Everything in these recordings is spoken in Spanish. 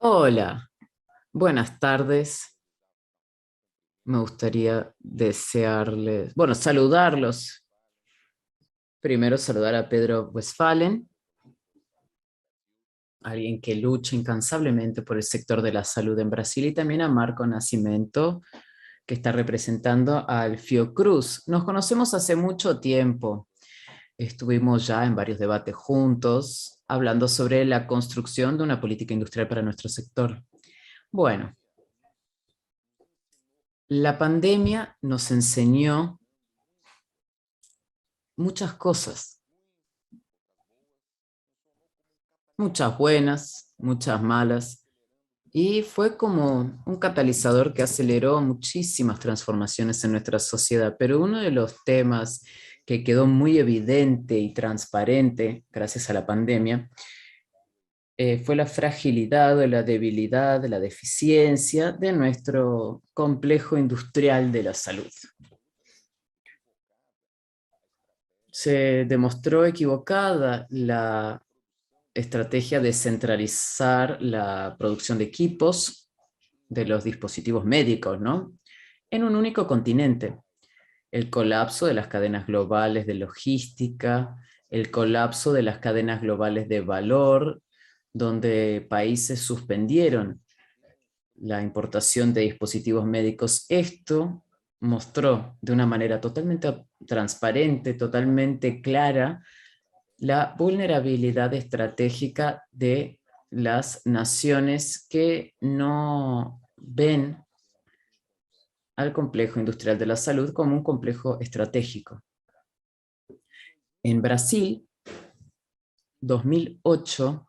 Hola, buenas tardes. Me gustaría desearles, bueno, saludarlos. Primero saludar a Pedro Westphalen, alguien que lucha incansablemente por el sector de la salud en Brasil, y también a Marco Nascimento, que está representando al Fiocruz. Nos conocemos hace mucho tiempo. Estuvimos ya en varios debates juntos, hablando sobre la construcción de una política industrial para nuestro sector. Bueno, la pandemia nos enseñó muchas cosas, muchas buenas, muchas malas, y fue como un catalizador que aceleró muchísimas transformaciones en nuestra sociedad. Pero uno de los temas que quedó muy evidente y transparente gracias a la pandemia fue la fragilidad o la debilidad, la deficiencia de nuestro complejo industrial de la salud. Se demostró equivocada la estrategia de centralizar la producción de equipos de los dispositivos médicos, ¿no? En un único continente. El colapso de las cadenas globales de logística, el colapso de las cadenas globales de valor, donde países suspendieron la importación de dispositivos médicos. Esto mostró de una manera totalmente transparente, totalmente clara, la vulnerabilidad estratégica de las naciones que no ven al complejo industrial de la salud como un complejo estratégico. En Brasil, 2008,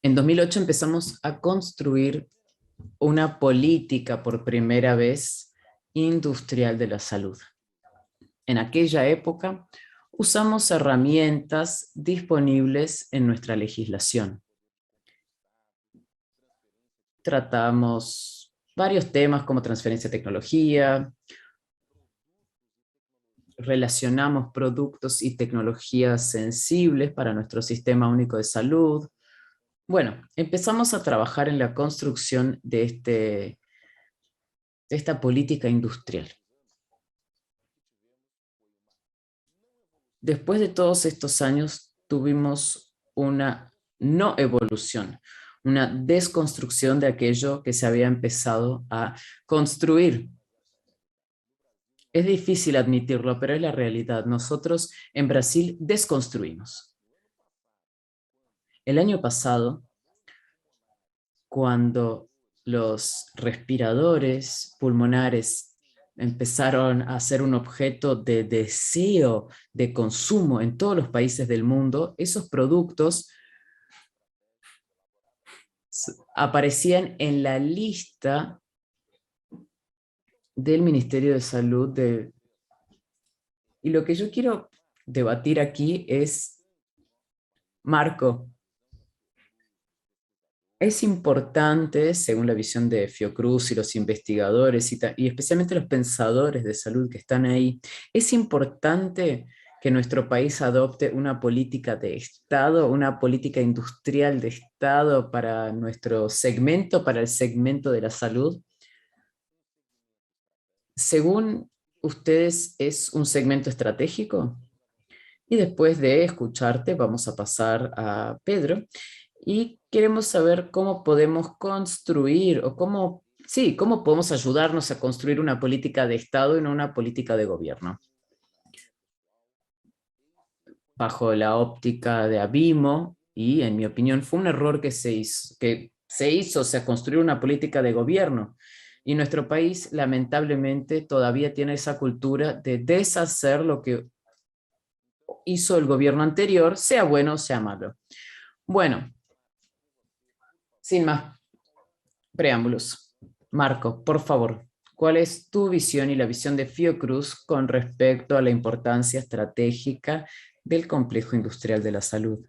en 2008 empezamos a construir una política por primera vez industrial de la salud. En aquella época usamos herramientas disponibles en nuestra legislación. Tratamos varios temas como transferencia de tecnología, relacionamos productos y tecnologías sensibles para nuestro sistema único de salud. Bueno, empezamos a trabajar en la construcción de esta política industrial. Después de todos estos años tuvimos una no evolución, una desconstrucción de aquello que se había empezado a construir. Es difícil admitirlo, pero es la realidad. Nosotros en Brasil desconstruimos. El año pasado, cuando los respiradores pulmonares empezaron a ser un objeto de deseo, de consumo en todos los países del mundo, esos productos aparecían en la lista del Ministerio de Salud. Y lo que yo quiero debatir aquí es, Marco, es importante, según la visión de Fiocruz y los investigadores y especialmente los pensadores de salud que están ahí, es importante que nuestro país adopte una política de Estado, una política industrial de Estado para nuestro segmento, para el segmento de la salud. Según ustedes, ¿es un segmento estratégico? Y después de escucharte, vamos a pasar a Pedro y queremos saber cómo podemos construir o cómo, sí, cómo podemos ayudarnos a construir una política de Estado y no una política de gobierno. Bajo la óptica de Abimo, y en mi opinión fue un error que se hizo, o sea, construir una política de gobierno. Y nuestro país lamentablemente todavía tiene esa cultura de deshacer lo que hizo el gobierno anterior, sea bueno o sea malo. Bueno, sin más preámbulos, Marco, por favor, ¿cuál es tu visión y la visión de Fiocruz con respecto a la importancia estratégica del complejo industrial de la salud?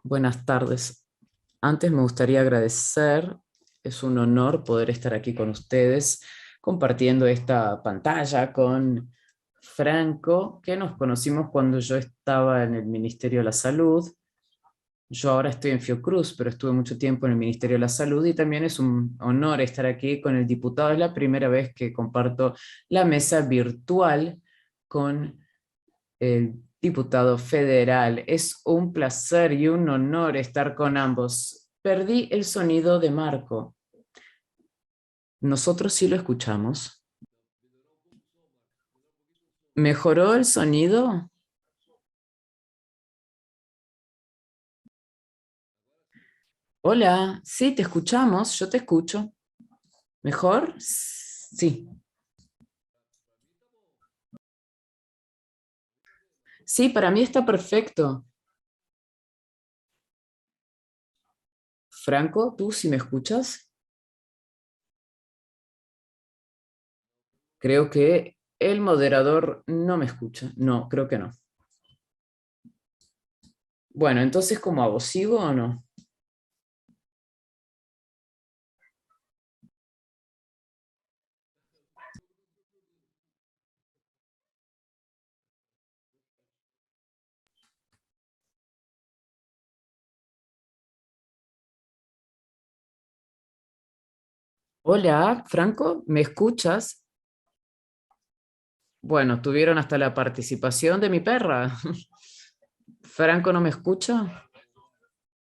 Buenas tardes. Antes me gustaría agradecer, es un honor poder estar aquí con ustedes compartiendo esta pantalla con Franco, que nos conocimos cuando yo estaba en el Ministerio de la Salud. Yo ahora estoy en Fiocruz, pero estuve mucho tiempo en el Ministerio de la Salud y también es un honor estar aquí con el diputado. Es la primera vez que comparto la mesa virtual con el diputado federal. Es un placer y un honor estar con ambos. Perdí el sonido de Marco. Nosotros sí lo escuchamos. ¿Mejoró el sonido? Hola, sí, te escuchamos, yo te escucho. ¿Mejor? Sí. Sí, para mí está perfecto. Franco, ¿tú sí me escuchas? Creo que el moderador no me escucha. No, creo que no. Bueno, entonces, ¿cómo hago? ¿Sigo o no? Hola, Franco, ¿me escuchas? Bueno, tuvieron hasta la participación de mi perra. ¿Franco no me escucha?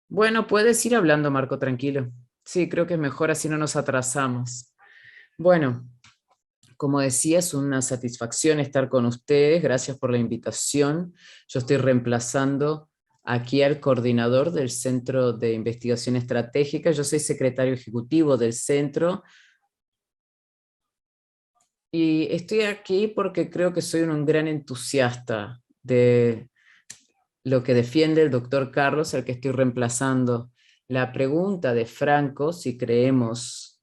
Bueno, puedes ir hablando, Marco, tranquilo. Sí, creo que es mejor así no nos atrasamos. Bueno, como decía, es una satisfacción estar con ustedes. Gracias por la invitación. Yo estoy reemplazando aquí al coordinador del Centro de Investigación Estratégica. Yo soy secretario ejecutivo del centro y estoy aquí porque creo que soy un gran entusiasta de lo que defiende el doctor Carlos, al que estoy reemplazando. La pregunta de Franco, si creemos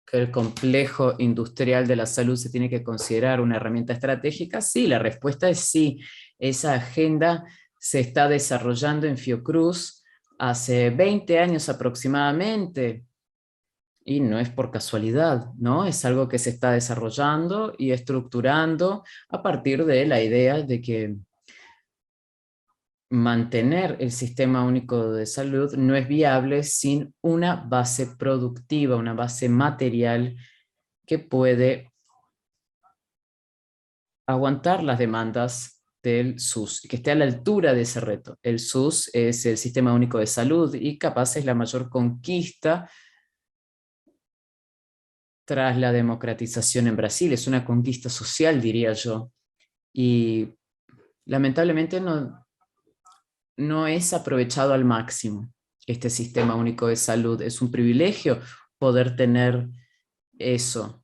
que el complejo industrial de la salud se tiene que considerar una herramienta estratégica, sí, la respuesta es sí. Esa agenda se está desarrollando en Fiocruz hace 20 años aproximadamente, y no es por casualidad, ¿no? Es algo que se está desarrollando y estructurando a partir de la idea de que mantener el sistema único de salud no es viable sin una base productiva, una base material que puede aguantar las demandas del SUS, que esté a la altura de ese reto. El SUS es el Sistema Único de Salud y capaz es la mayor conquista tras la democratización en Brasil. Es una conquista social, diría yo. Y lamentablemente no es aprovechado al máximo este Sistema Único de Salud. Es un privilegio poder eso,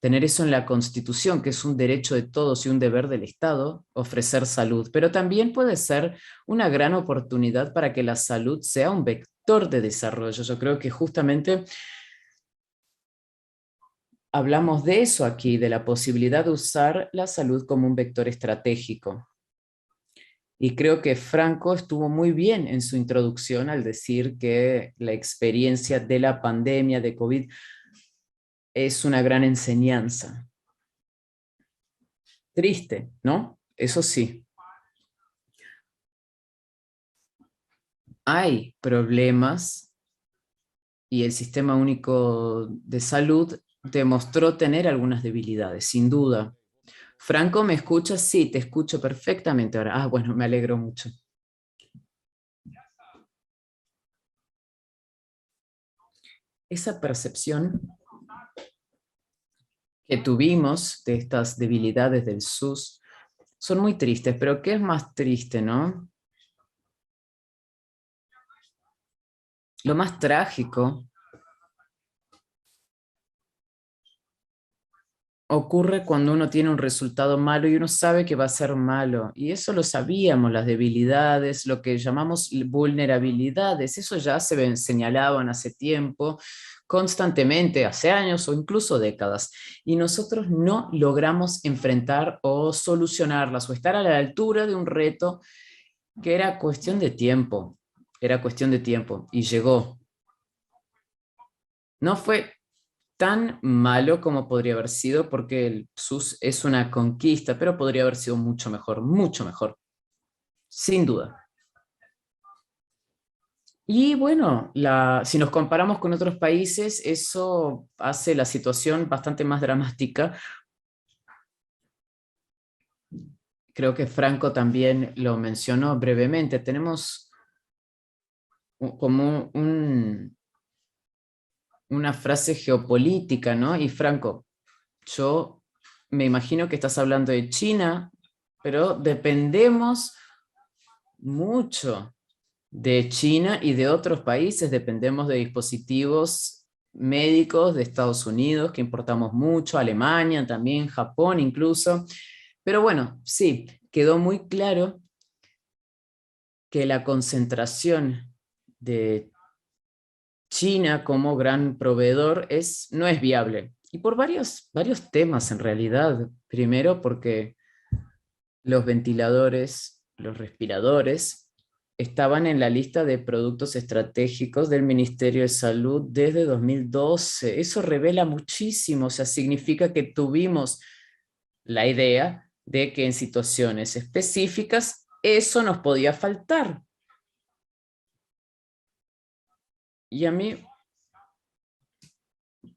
tener eso en la Constitución, que es un derecho de todos y un deber del Estado, ofrecer salud, pero también puede ser una gran oportunidad para que la salud sea un vector de desarrollo. Yo creo que justamente hablamos de eso aquí, de la posibilidad de usar la salud como un vector estratégico. Y creo que Franco estuvo muy bien en su introducción al decir que la experiencia de la pandemia de COVID es una gran enseñanza. Triste, ¿no? Eso sí, hay problemas y el Sistema Único de Salud demostró tener algunas debilidades, sin duda. Franco, ¿me escuchas? Sí, te escucho perfectamente ahora. Ah, bueno, me alegro mucho. Esa percepción que tuvimos de estas debilidades del SUS son muy tristes, pero ¿qué es más triste, no? Lo más trágico ocurre cuando uno tiene un resultado malo y uno sabe que va a ser malo. Y eso lo sabíamos, las debilidades, lo que llamamos vulnerabilidades, eso ya señalaban hace tiempo, constantemente, hace años o incluso décadas. Y nosotros no logramos enfrentar o solucionarlas o estar a la altura de un reto que era cuestión de tiempo, era cuestión de tiempo y llegó. No fue tan malo como podría haber sido, porque el SUS es una conquista, pero podría haber sido mucho mejor, sin duda. Y bueno, si nos comparamos con otros países, eso hace la situación bastante más dramática. Creo que Franco también lo mencionó brevemente. Tenemos como una frase geopolítica, ¿no? Y Franco, yo me imagino que estás hablando de China, pero dependemos mucho de China y de otros países, dependemos de dispositivos médicos de Estados Unidos, que importamos mucho, Alemania también, Japón incluso. Pero bueno, sí, quedó muy claro que la concentración de China como gran proveedor no es viable. Y por varios temas en realidad. Primero porque los ventiladores, los respiradores, estaban en la lista de productos estratégicos del Ministerio de Salud desde 2012. Eso revela muchísimo, o sea, significa que tuvimos la idea de que en situaciones específicas eso nos podía faltar. Y a mí, o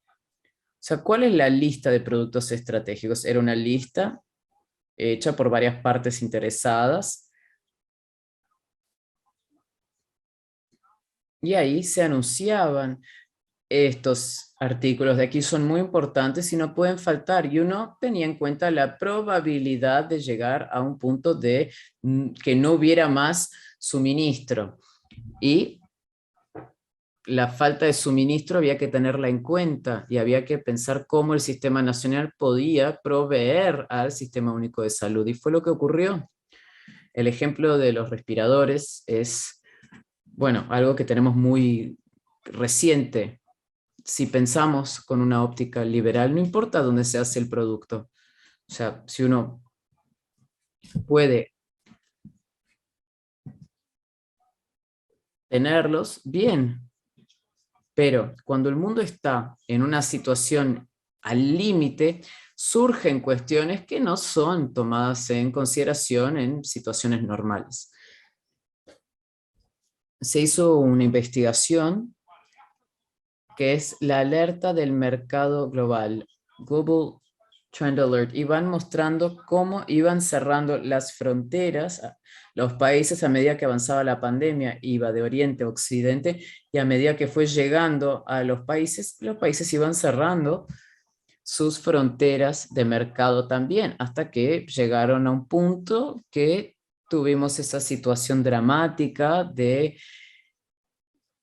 sea, ¿cuál es la lista de productos estratégicos? Era una lista hecha por varias partes interesadas y ahí se anunciaban estos artículos de aquí son muy importantes y no pueden faltar. Y uno tenía en cuenta la probabilidad de llegar a un punto de que no hubiera más suministro. Y la falta de suministro había que tenerla en cuenta y había que pensar cómo el sistema nacional podía proveer al sistema único de salud. Y fue lo que ocurrió. El ejemplo de los respiradores es, bueno, algo que tenemos muy reciente. Si pensamos con una óptica liberal, no importa dónde se hace el producto. O sea, si uno puede tenerlos, bien. Pero cuando el mundo está en una situación al límite, surgen cuestiones que no son tomadas en consideración en situaciones normales. Se hizo una investigación que es la alerta del mercado global, Global Trend Alert, y van mostrando cómo iban cerrando las fronteras, los países a medida que avanzaba la pandemia, iba de oriente a occidente, y a medida que fue llegando a los países iban cerrando sus fronteras de mercado también, hasta que llegaron a un punto que tuvimos esa situación dramática de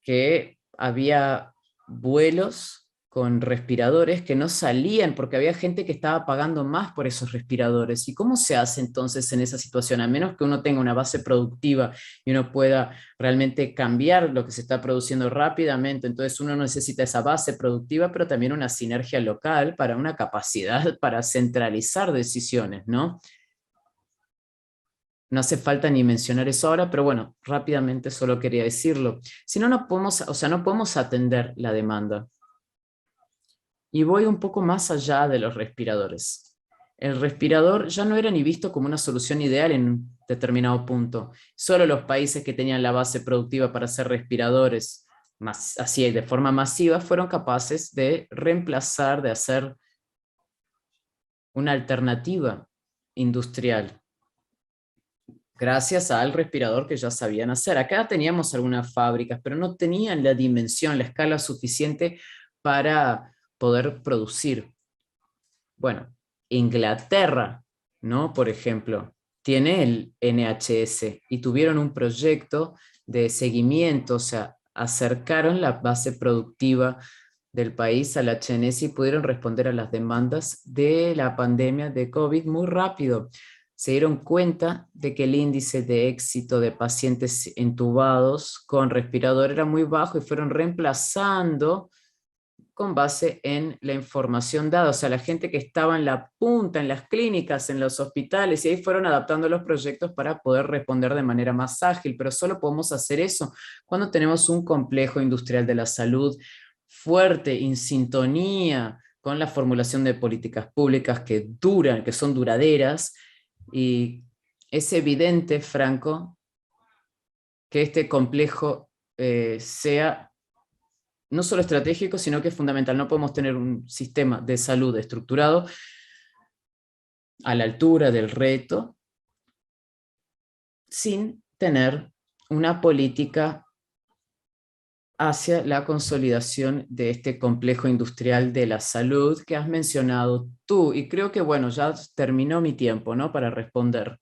que había vuelos con respiradores que no salían porque había gente que estaba pagando más por esos respiradores. ¿Y cómo se hace entonces en esa situación? A menos que uno tenga una base productiva y uno pueda realmente cambiar lo que se está produciendo rápidamente. Entonces uno necesita esa base productiva, pero también una sinergia local para una capacidad para centralizar decisiones, ¿no? No hace falta ni mencionar eso ahora, pero bueno, rápidamente solo quería decirlo. Si no, no podemos, o sea, no podemos atender la demanda. Y voy un poco más allá de los respiradores. El respirador ya no era ni visto como una solución ideal en un determinado punto. Solo los países que tenían la base productiva para hacer respiradores así de forma masiva fueron capaces de reemplazar, de hacer una alternativa industrial gracias al respirador que ya sabían hacer. Acá teníamos algunas fábricas, pero no tenían la dimensión, la escala suficiente para poder producir. Bueno, Inglaterra, ¿no? Por ejemplo, tiene el NHS y tuvieron un proyecto de seguimiento, o sea, acercaron la base productiva del país al HNS y pudieron responder a las demandas de la pandemia de COVID muy rápido. Se dieron cuenta de que el índice de éxito de pacientes entubados con respirador era muy bajo y fueron reemplazando con base en la información dada, o sea, la gente que estaba en la punta, en las clínicas, en los hospitales, y ahí fueron adaptando los proyectos para poder responder de manera más ágil, pero solo podemos hacer eso cuando tenemos un complejo industrial de la salud fuerte, en sintonía con la formulación de políticas públicas que duran, que son duraderas, y es evidente, Franco, que este complejo sea no solo estratégico, sino que es fundamental. No podemos tener un sistema de salud estructurado a la altura del reto sin tener una política hacia la consolidación de este complejo industrial de la salud que has mencionado tú. Y creo que, bueno, ya terminó mi tiempo, ¿no?, para responder.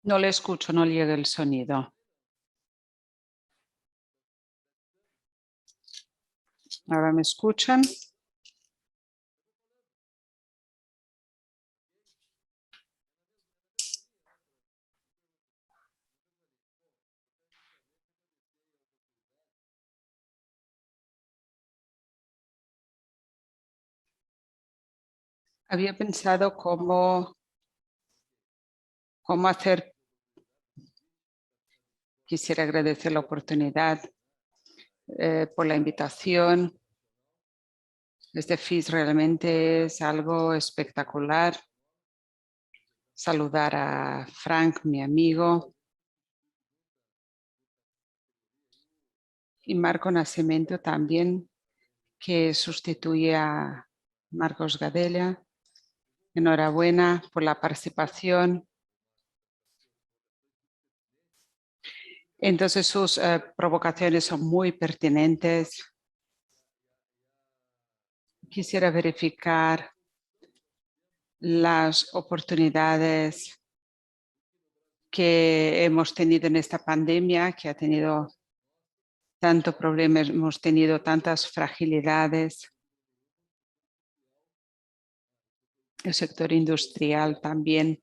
No le escucho, no llega el sonido. ¿Ahora me escuchan? Había pensado cómo hacer. Quisiera agradecer la oportunidad por la invitación. Este FIS realmente es algo espectacular. Saludar a Frank, mi amigo, y Marco Nascimento también, que sustituye a Marcos Gadella. Enhorabuena por la participación. Entonces sus provocaciones son muy pertinentes. Quisiera verificar las oportunidades que hemos tenido en esta pandemia, que ha tenido tantos problemas, hemos tenido tantas fragilidades. El sector industrial también.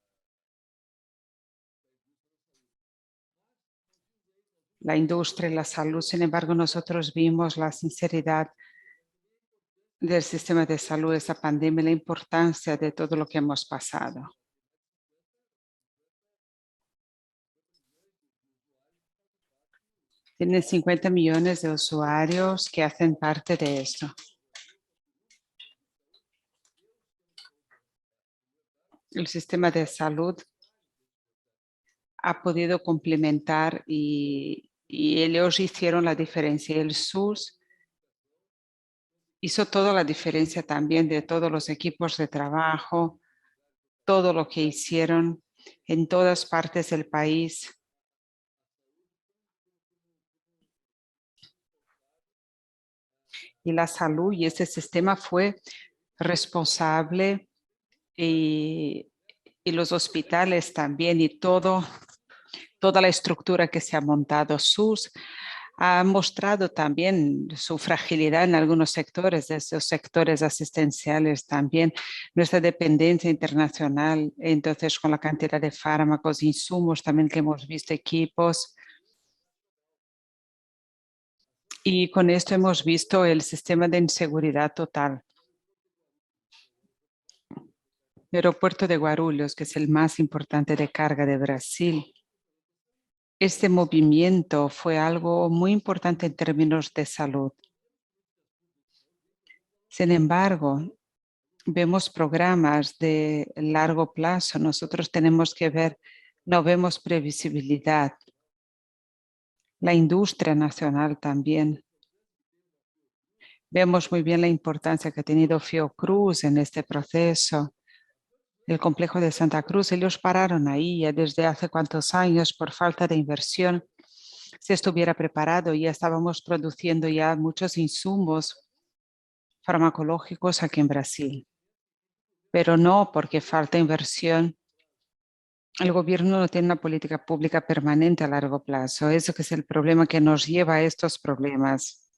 La industria y la salud, sin embargo, nosotros vimos la sinceridad del sistema de salud, esta pandemia, la importancia de todo lo que hemos pasado. Tienen 50 millones de usuarios que hacen parte de esto. El sistema de salud ha podido complementar y ellos hicieron la diferencia. El SUS hizo toda la diferencia también de todos los equipos de trabajo, todo lo que hicieron en todas partes del país. Y la salud y ese sistema fue responsable y los hospitales también y toda la estructura que se ha montado. SUS ha mostrado también su fragilidad en algunos sectores, de esos sectores asistenciales también, nuestra dependencia internacional, entonces con la cantidad de fármacos, insumos también que hemos visto, equipos. Y con esto hemos visto el sistema de inseguridad total. El aeropuerto de Guarulhos, que es el más importante de carga de Brasil. Este movimiento fue algo muy importante en términos de salud. Sin embargo, vemos programas de largo plazo. Nosotros tenemos que ver, no vemos previsibilidad. La industria nacional también. Vemos muy bien la importancia que ha tenido Fiocruz en este proceso. El complejo de Santa Cruz, ellos pararon ahí ya desde hace cuántos años por falta de inversión. Si estuviera preparado, ya estábamos produciendo ya muchos insumos farmacológicos aquí en Brasil. Pero no porque falta inversión. El gobierno no tiene una política pública permanente a largo plazo. Eso que es el problema que nos lleva a estos problemas,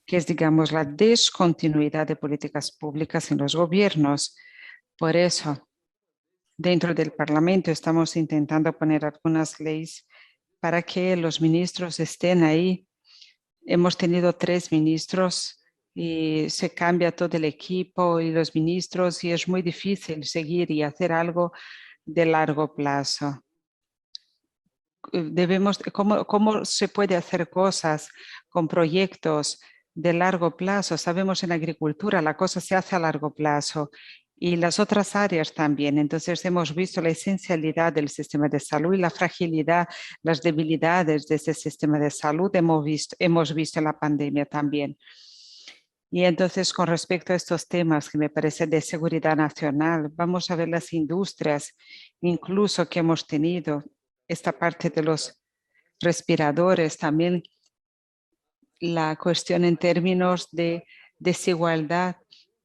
que es, digamos, la descontinuidad de políticas públicas en los gobiernos. Por eso, dentro del Parlamento estamos intentando poner algunas leyes para que los ministros estén ahí. Hemos tenido 3 ministros y se cambia todo el equipo y los ministros y es muy difícil seguir y hacer algo de largo plazo. ¿Cómo se puede hacer cosas con proyectos de largo plazo? Sabemos en agricultura la cosa se hace a largo plazo y las otras áreas también. Entonces hemos visto la esencialidad del sistema de salud y la fragilidad, las debilidades de ese sistema de salud hemos visto en la pandemia también. Y entonces, con respecto a estos temas que me parece de seguridad nacional, vamos a ver las industrias, incluso que hemos tenido, esta parte de los respiradores, también la cuestión en términos de desigualdad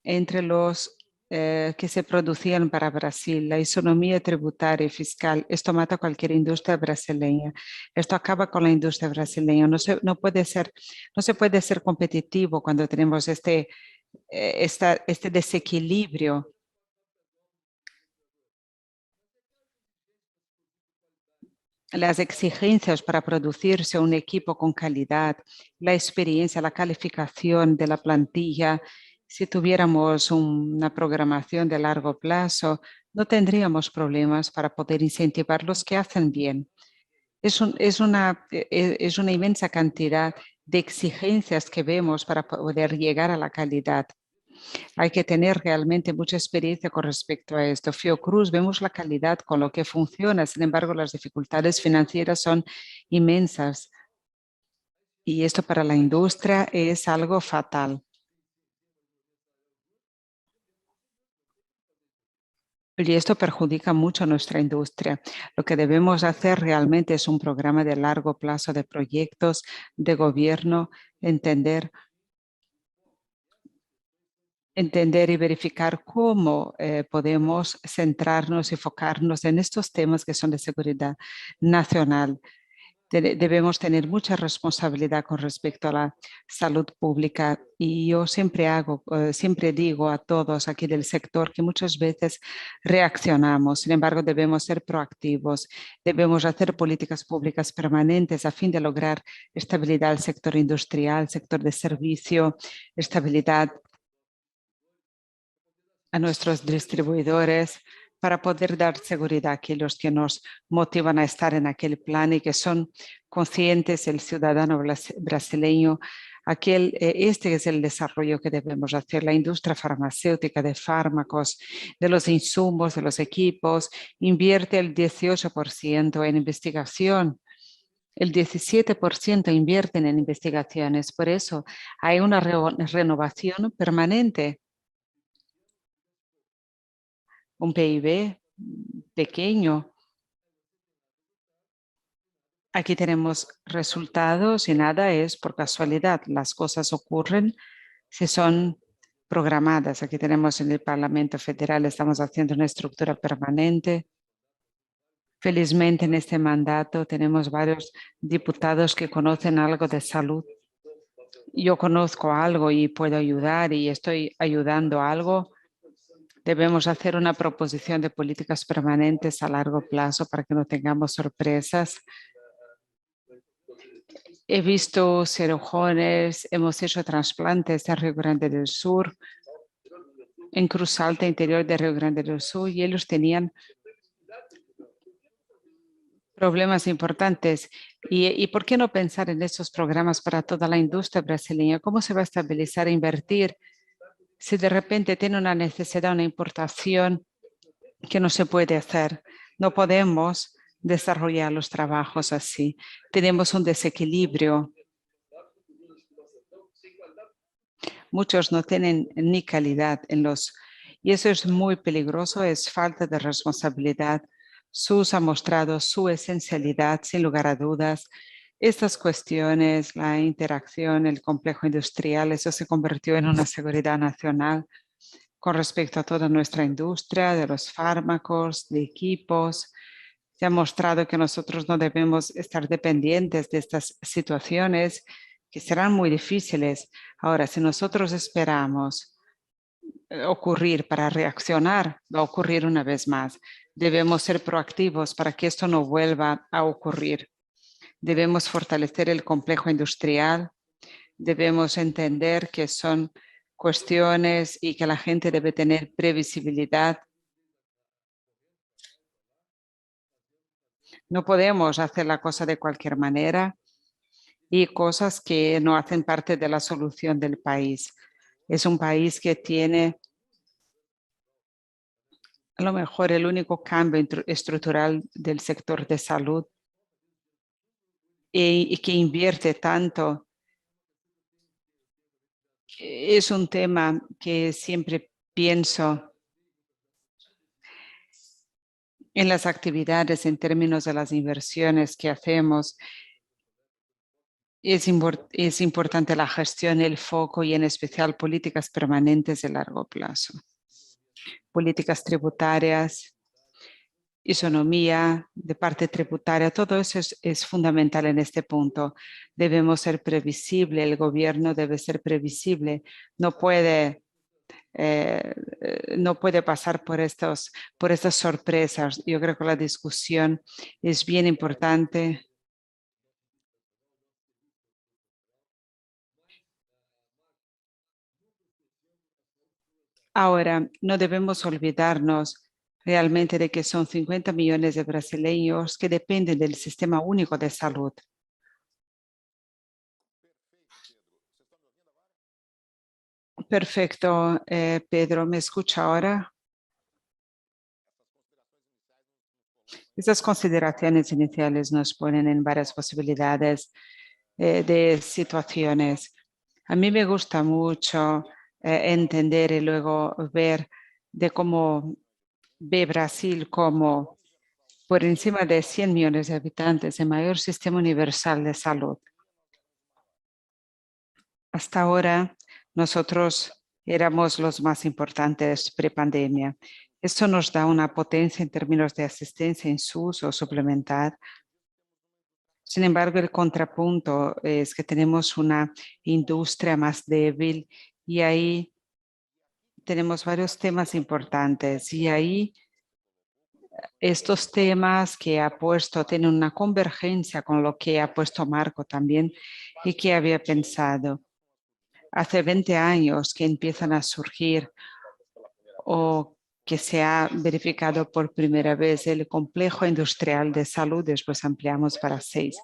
entre los que se producían para Brasil, la isonomía tributaria y fiscal. Esto mata a cualquier industria brasileña. Esto acaba con la industria brasileña. No se puede ser competitivo cuando tenemos este desequilibrio. Las exigencias para producirse un equipo con calidad, la experiencia, la calificación de la plantilla. Si tuviéramos una programación de largo plazo, no tendríamos problemas para poder incentivar los que hacen bien. Es una inmensa cantidad de exigencias que vemos para poder llegar a la calidad. Hay que tener realmente mucha experiencia con respecto a esto. Fiocruz, vemos la calidad con lo que funciona, sin embargo, las dificultades financieras son inmensas. Y esto para la industria es algo fatal. Y esto perjudica mucho a nuestra industria. Lo que debemos hacer realmente es un programa de largo plazo de proyectos de gobierno, entender y verificar cómo podemos centrarnos y enfocarnos en estos temas que son de seguridad nacional. Debemos tener mucha responsabilidad con respecto a la salud pública y yo siempre digo a todos aquí del sector que muchas veces reaccionamos, sin embargo debemos ser proactivos, debemos hacer políticas públicas permanentes a fin de lograr estabilidad al sector industrial, sector de servicio, estabilidad a nuestros distribuidores para poder dar seguridad a aquellos que nos motivan a estar en aquel plan y que son conscientes, el ciudadano brasileño, este es el desarrollo que debemos hacer. La industria farmacéutica de fármacos, de los insumos, de los equipos, invierte el 18% en investigación. El 17% invierten en investigaciones. Por eso hay una renovación permanente. Un PIB pequeño. Aquí tenemos resultados y nada es por casualidad. Las cosas ocurren si son programadas. Aquí tenemos en el Parlamento Federal, estamos haciendo una estructura permanente. Felizmente en este mandato tenemos varios diputados que conocen algo de salud. Yo conozco algo y puedo ayudar y estoy ayudando a algo. Debemos hacer una proposición de políticas permanentes a largo plazo para que no tengamos sorpresas. He visto cirujanos, hemos hecho trasplantes en Río Grande del Sur, en Cruz Alta, interior de Río Grande del Sur, y ellos tenían problemas importantes. ¿Y por qué no pensar en estos programas para toda la industria brasileña? ¿Cómo se va a estabilizar e invertir si de repente tiene una necesidad, una importación que no se puede hacer? No podemos desarrollar los trabajos así. Tenemos un desequilibrio. Muchos no tienen ni calidad y eso es muy peligroso, es falta de responsabilidad. SUS ha mostrado su esencialidad, sin lugar a dudas. Estas cuestiones, la interacción, el complejo industrial, eso se convirtió en una seguridad nacional con respecto a toda nuestra industria, de los fármacos, de equipos. Se ha mostrado que nosotros no debemos estar dependientes de estas situaciones que serán muy difíciles. Ahora, si nosotros esperamos ocurrir para reaccionar, va a ocurrir una vez más. Debemos ser proactivos para que esto no vuelva a ocurrir. Debemos fortalecer el complejo industrial. Debemos entender que son cuestiones y que la gente debe tener previsibilidad. No podemos hacer la cosa de cualquier manera y cosas que no hacen parte de la solución del país. Es un país que tiene a lo mejor el único cambio estructural del sector de salud y que invierte tanto. Es un tema que siempre pienso en las actividades en términos de las inversiones que hacemos. Es importante la gestión, el foco y en especial políticas permanentes de largo plazo. Políticas tributarias, isonomía de parte tributaria, todo eso es fundamental en este punto. Debemos ser previsible, el gobierno debe ser previsible, no puede pasar por estas sorpresas. Yo creo que la discusión es bien importante. Ahora, no debemos olvidarnos realmente de que son 50 millones de brasileños que dependen del sistema único de salud. Perfecto, Pedro, ¿me escucha ahora? Estas consideraciones iniciales nos ponen en varias posibilidades de situaciones. A mí me gusta mucho entender y luego ver de cómo ve Brasil como por encima de 100 millones de habitantes, el mayor sistema universal de salud. Hasta ahora nosotros éramos los más importantes pre-pandemia. Esto nos da una potencia en términos de asistencia en su uso suplementar. Sin embargo, el contrapunto es que tenemos una industria más débil y ahí tenemos varios temas importantes y ahí estos temas que ha puesto tienen una convergencia con lo que ha puesto Marco también y que había pensado. Hace 20 años que empiezan a surgir o que se ha verificado por primera vez el complejo industrial de salud, después ampliamos para 6,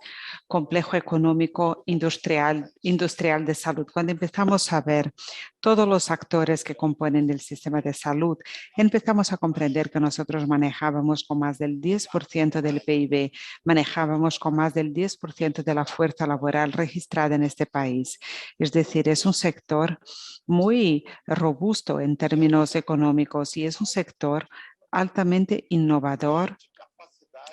complejo económico industrial de salud. Cuando empezamos a ver todos los actores que componen el sistema de salud, empezamos a comprender que nosotros manejábamos con más del 10% del PIB, manejábamos con más del 10% de la fuerza laboral registrada en este país. Es decir, es un sector muy robusto en términos económicos y es un sector altamente innovador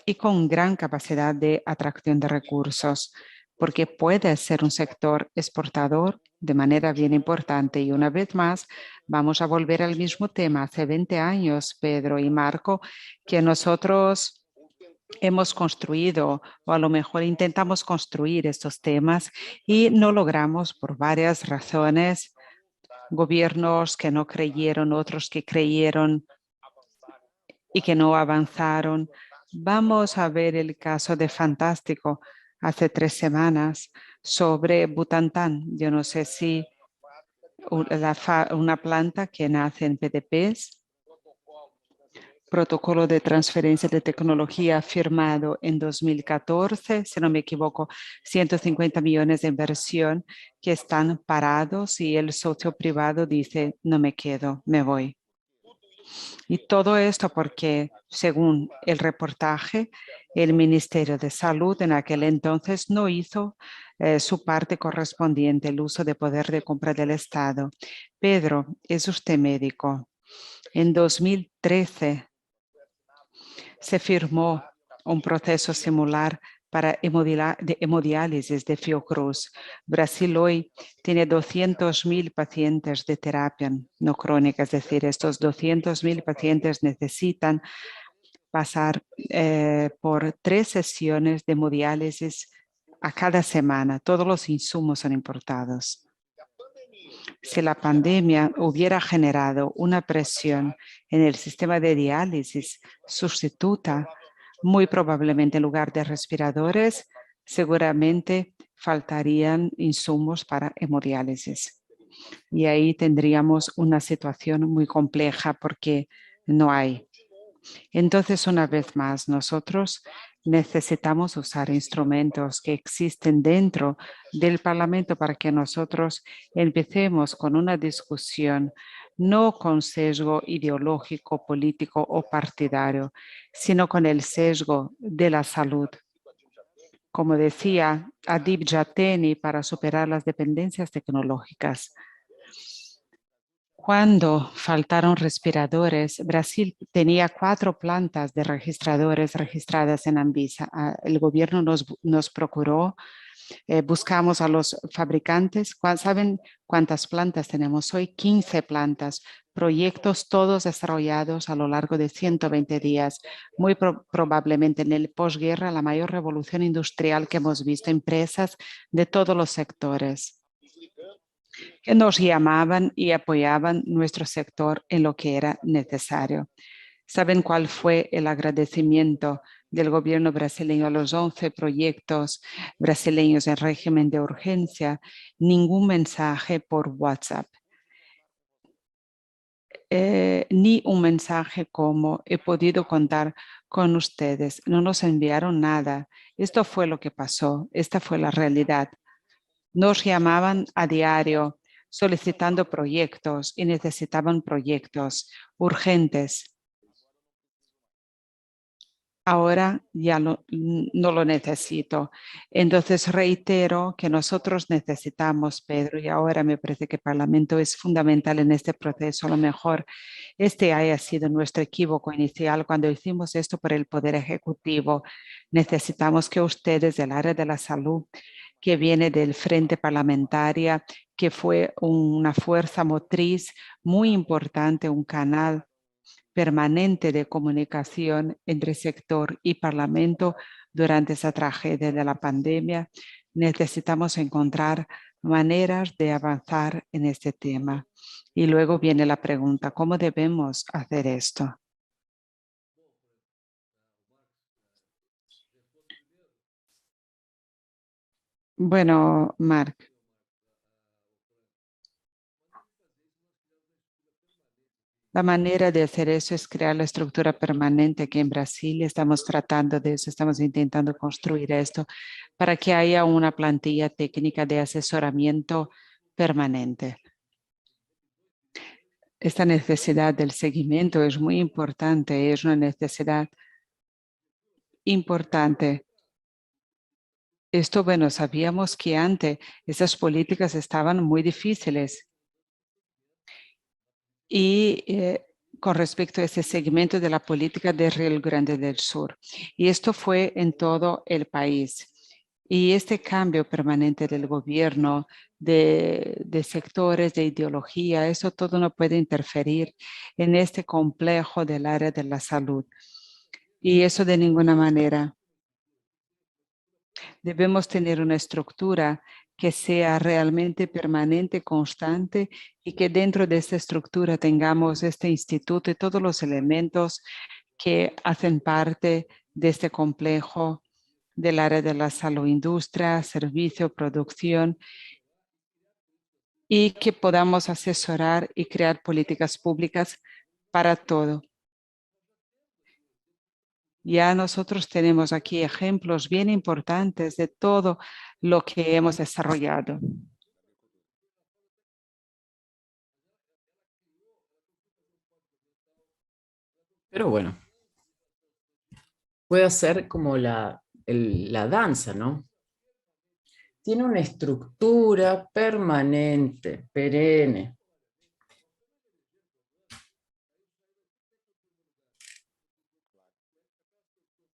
y con gran capacidad de atracción de recursos, porque puede ser un sector exportador de manera bien importante. Y una vez más, vamos a volver al mismo tema. Hace 20 años, Pedro y Marco, que nosotros hemos construido o a lo mejor intentamos construir estos temas y no logramos por varias razones. Gobiernos que no creyeron, otros que creyeron y que no avanzaron. Vamos a ver el caso de Fantástico hace 3 semanas sobre Butantan. Yo no sé si una planta que nace en PDPs, protocolo de transferencia de tecnología firmado en 2014, si no me equivoco, 150 millones de inversión que están parados y el socio privado dice, no me quedo, me voy. Y todo esto porque, según el reportaje, el Ministerio de Salud en aquel entonces no hizo su parte correspondiente, el uso de poder de compra del Estado. Pedro, ¿es usted médico? En 2013 se firmó un proceso similar para hemodiálisis de Fiocruz. Brasil hoy tiene 200.000 pacientes de terapia no crónica, es decir, estos 200.000 pacientes necesitan pasar por 3 sesiones de hemodiálisis a cada semana. Todos los insumos son importados. Si la pandemia hubiera generado una presión en el sistema de diálisis sustituta, muy probablemente en lugar de respiradores, seguramente faltarían insumos para hemodiálisis. Y ahí tendríamos una situación muy compleja porque no hay. Entonces, una vez más, nosotros necesitamos usar instrumentos que existen dentro del Parlamento para que nosotros empecemos con una discusión no con sesgo ideológico, político o partidario, sino con el sesgo de la salud. Como decía Adib Jateni, para superar las dependencias tecnológicas. Cuando faltaron respiradores, Brasil tenía 4 plantas de registradores registradas en Anvisa. El gobierno nos procuró, buscamos a los fabricantes. ¿Saben cuántas plantas tenemos hoy? 15 plantas, proyectos todos desarrollados a lo largo de 120 días. Muy probablemente en el posguerra la mayor revolución industrial que hemos visto, empresas de todos los sectores que nos llamaban y apoyaban nuestro sector en lo que era necesario. ¿Saben cuál fue el agradecimiento del gobierno brasileño a los 11 proyectos brasileños en régimen de urgencia? Ningún mensaje por WhatsApp. Ni un mensaje como he podido contar con ustedes. No nos enviaron nada. Esto fue lo que pasó. Esta fue la realidad. Nos llamaban a diario solicitando proyectos y necesitaban proyectos urgentes. Ahora ya no lo necesito. Entonces reitero que nosotros necesitamos, Pedro, y ahora me parece que el Parlamento es fundamental en este proceso. A lo mejor este haya sido nuestro equívoco inicial cuando hicimos esto por el Poder Ejecutivo. Necesitamos que ustedes del área de la salud, que viene del Frente Parlamentaria, que fue una fuerza motriz muy importante, un canal permanente de comunicación entre sector y Parlamento durante esa tragedia de la pandemia. Necesitamos encontrar maneras de avanzar en este tema. Y luego viene la pregunta, ¿cómo debemos hacer esto? Bueno, Marc, la manera de hacer eso es crear la estructura permanente que en Brasil estamos tratando de eso, estamos intentando construir esto para que haya una plantilla técnica de asesoramiento permanente. Esta necesidad del seguimiento es muy importante, es una necesidad importante. Esto, bueno, sabíamos que antes esas políticas estaban muy difíciles y con respecto a ese segmento de la política de Río Grande del Sur. Y esto fue en todo el país. Y este cambio permanente del gobierno, de sectores, de ideología, eso todo no puede interferir en este complejo del área de la salud. Y eso de ninguna manera. Debemos tener una estructura que sea realmente permanente, constante y que dentro de esta estructura tengamos este instituto y todos los elementos que hacen parte de este complejo del área de la salud, industria, servicio, producción, y que podamos asesorar y crear políticas públicas para todo. Ya nosotros tenemos aquí ejemplos bien importantes de todo lo que hemos desarrollado. Pero bueno, puede hacer como la danza, ¿no? Tiene una estructura permanente, perenne.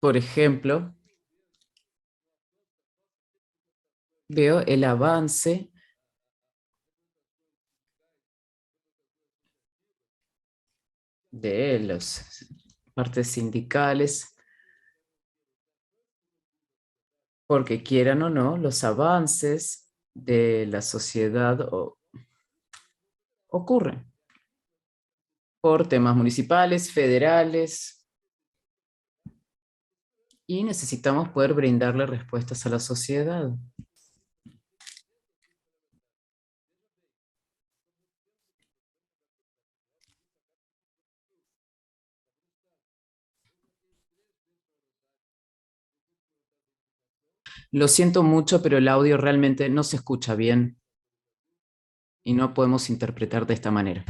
Por ejemplo, veo el avance de las partes sindicales, porque quieran o no, los avances de la sociedad ocurren por temas municipales, federales, y necesitamos poder brindarle respuestas a la sociedad. Lo siento mucho, pero el audio realmente no se escucha bien y no podemos interpretar de esta manera.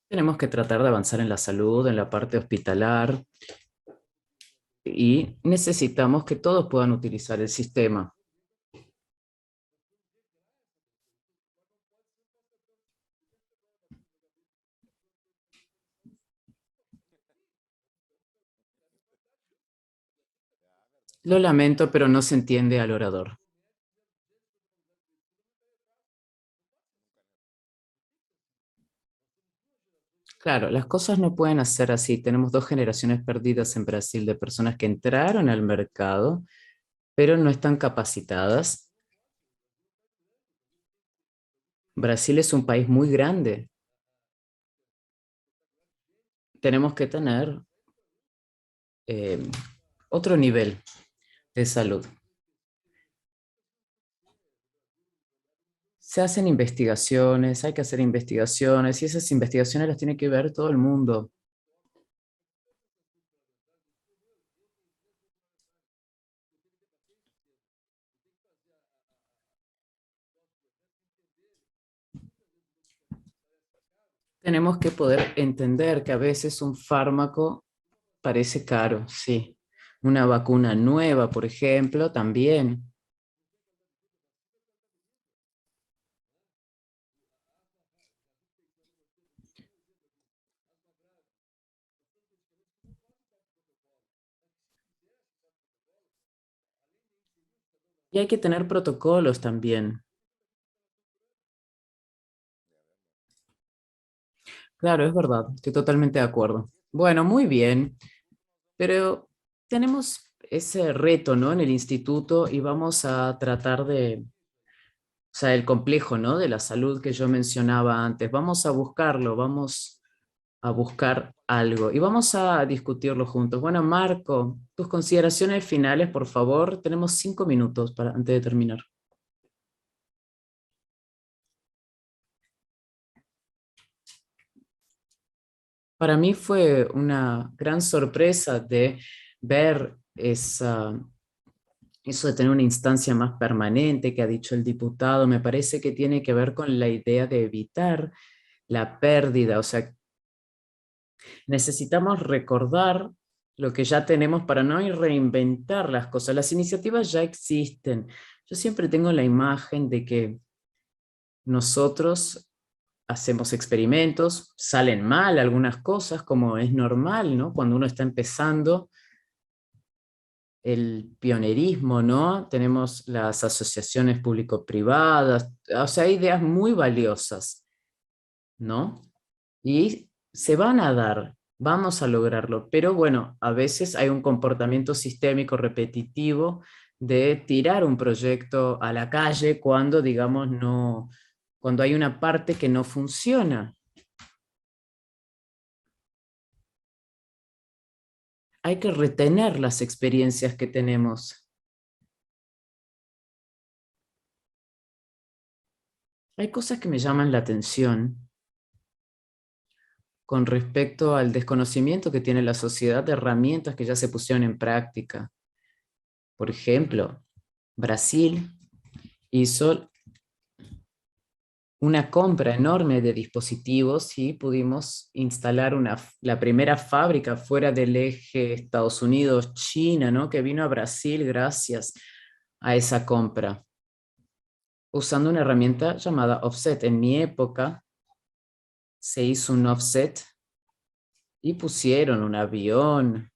Tenemos que tratar de avanzar en la salud, en la parte hospitalar, y necesitamos que todos puedan utilizar el sistema. Lo lamento, pero no se entiende al orador. Claro, las cosas no pueden ser así. Tenemos dos generaciones perdidas en Brasil de personas que entraron al mercado, pero no están capacitadas. Brasil es un país muy grande. Tenemos que tener eh, otro nivel de salud. Se hacen investigaciones, hay que hacer investigaciones, y esas investigaciones las tiene que ver todo el mundo. Tenemos que poder entender que a veces un fármaco parece caro, sí. Una vacuna nueva, por ejemplo, también. Y hay que tener protocolos también. Claro, es verdad, estoy totalmente de acuerdo. Bueno, muy bien, pero tenemos ese reto, ¿no? En el instituto y vamos a tratar de, o sea, el complejo, ¿no? De la salud que yo mencionaba antes. Vamos a buscarlo, vamos a buscar algo y vamos a discutirlo juntos. Bueno, Marco, tus consideraciones finales, por favor. Tenemos 5 minutos para, antes de terminar. Para mí fue una gran sorpresa de ver eso de tener una instancia más permanente que ha dicho el diputado. Me parece que tiene que ver con la idea de evitar la pérdida. O sea, necesitamos recordar lo que ya tenemos para no ir reinventar las cosas. Las iniciativas ya existen. Yo siempre tengo la imagen de que nosotros hacemos experimentos, salen mal algunas cosas, como es normal, ¿no? Cuando uno está empezando el pionerismo, ¿no? Tenemos las asociaciones público-privadas, o sea, hay ideas muy valiosas, ¿no? Y se van a dar, vamos a lograrlo, pero bueno, a veces hay un comportamiento sistémico repetitivo de tirar un proyecto a la calle cuando, digamos, no, cuando hay una parte que no funciona. Hay que retener las experiencias que tenemos. Hay cosas que me llaman la atención con respecto al desconocimiento que tiene la sociedad de herramientas que ya se pusieron en práctica. Por ejemplo, Brasil hizo una compra enorme de dispositivos y pudimos instalar la primera fábrica fuera del eje Estados Unidos-China, ¿no? Que vino a Brasil gracias a esa compra, usando una herramienta llamada offset. En mi época se hizo un offset y pusieron un avión.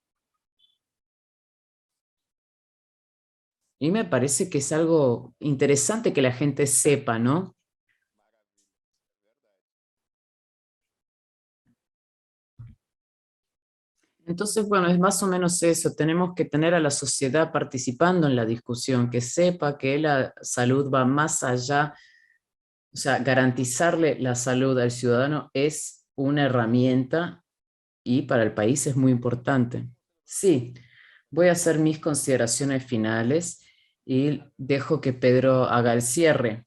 Y me parece que es algo interesante que la gente sepa, ¿no? Entonces, bueno, es más o menos eso. Tenemos que tener a la sociedad participando en la discusión, que sepa que la salud va más allá O sea, garantizarle la salud al ciudadano es una herramienta y para el país es muy importante. Sí, voy a hacer mis consideraciones finales y dejo que Pedro haga el cierre.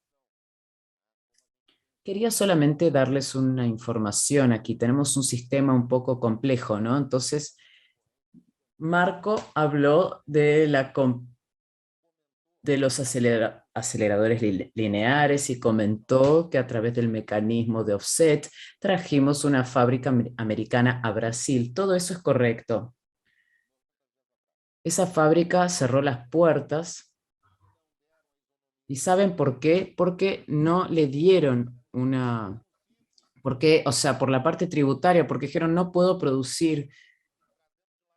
Quería solamente darles una información aquí. Tenemos un sistema un poco complejo, ¿no? Entonces, Marco habló de de los aceleradores lineares y comentó que a través del mecanismo de offset trajimos una fábrica americana a Brasil. Todo eso es correcto. Esa fábrica cerró las puertas y ¿saben por qué? Porque no le dieron porque, o sea, por la parte tributaria, porque dijeron no puedo producir,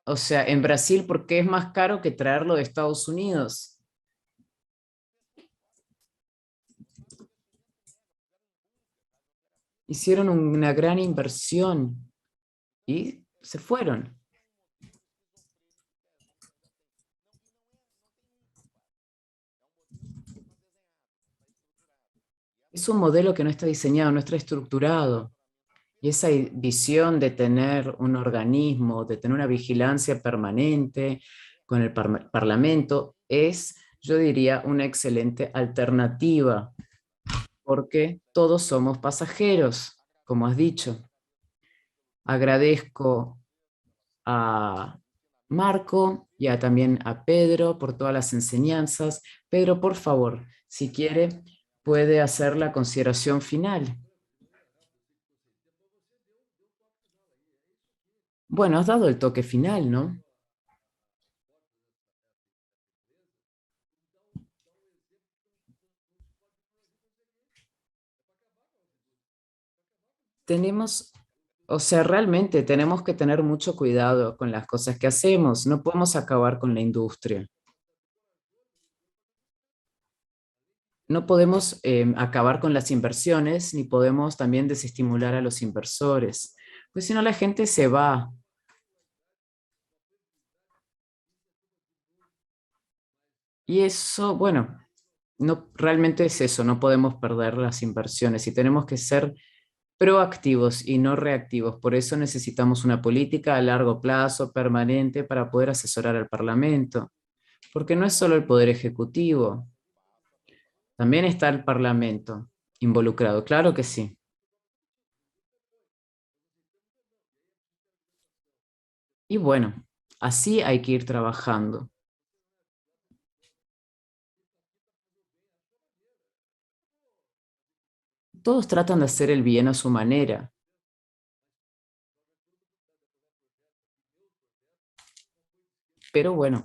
o sea, en Brasil porque es más caro que traerlo de Estados Unidos. Hicieron una gran inversión y se fueron. Es un modelo que no está diseñado, no está estructurado. Y esa visión de tener un organismo, de tener una vigilancia permanente con el Parlamento es, yo diría, una excelente alternativa, porque todos somos pasajeros, como has dicho. Agradezco a Marco y también a Pedro por todas las enseñanzas. Pedro, por favor, si quiere, puede hacer la consideración final. Bueno, has dado el toque final, ¿no? Tenemos, o sea, realmente tenemos que tener mucho cuidado con las cosas que hacemos. No podemos acabar con la industria. No podemos acabar con las inversiones, ni podemos también desestimular a los inversores, pues si no la gente se va. Y eso, bueno, no realmente es eso, no podemos perder las inversiones y tenemos que ser proactivos y no reactivos. Por eso necesitamos una política a largo plazo, permanente, para poder asesorar al Parlamento, porque no es solo el Poder Ejecutivo, también está el Parlamento involucrado, claro que sí. Y bueno, así hay que ir trabajando. Todos tratan de hacer el bien a su manera, pero bueno,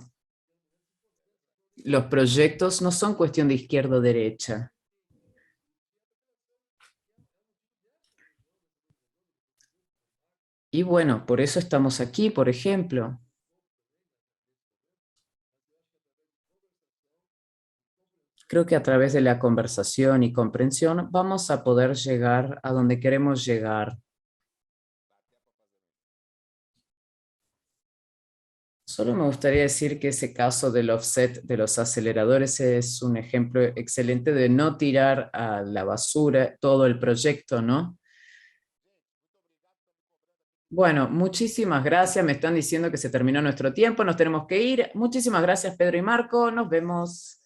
los proyectos no son cuestión de izquierda o derecha. Y bueno, por eso estamos aquí, por ejemplo. Creo que a través de la conversación y comprensión vamos a poder llegar a donde queremos llegar. Solo me gustaría decir que ese caso del offset de los aceleradores es un ejemplo excelente de no tirar a la basura todo el proyecto, ¿no? Bueno, muchísimas gracias. Me están diciendo que se terminó nuestro tiempo, nos tenemos que ir. Muchísimas gracias, Pedro y Marco. Nos vemos.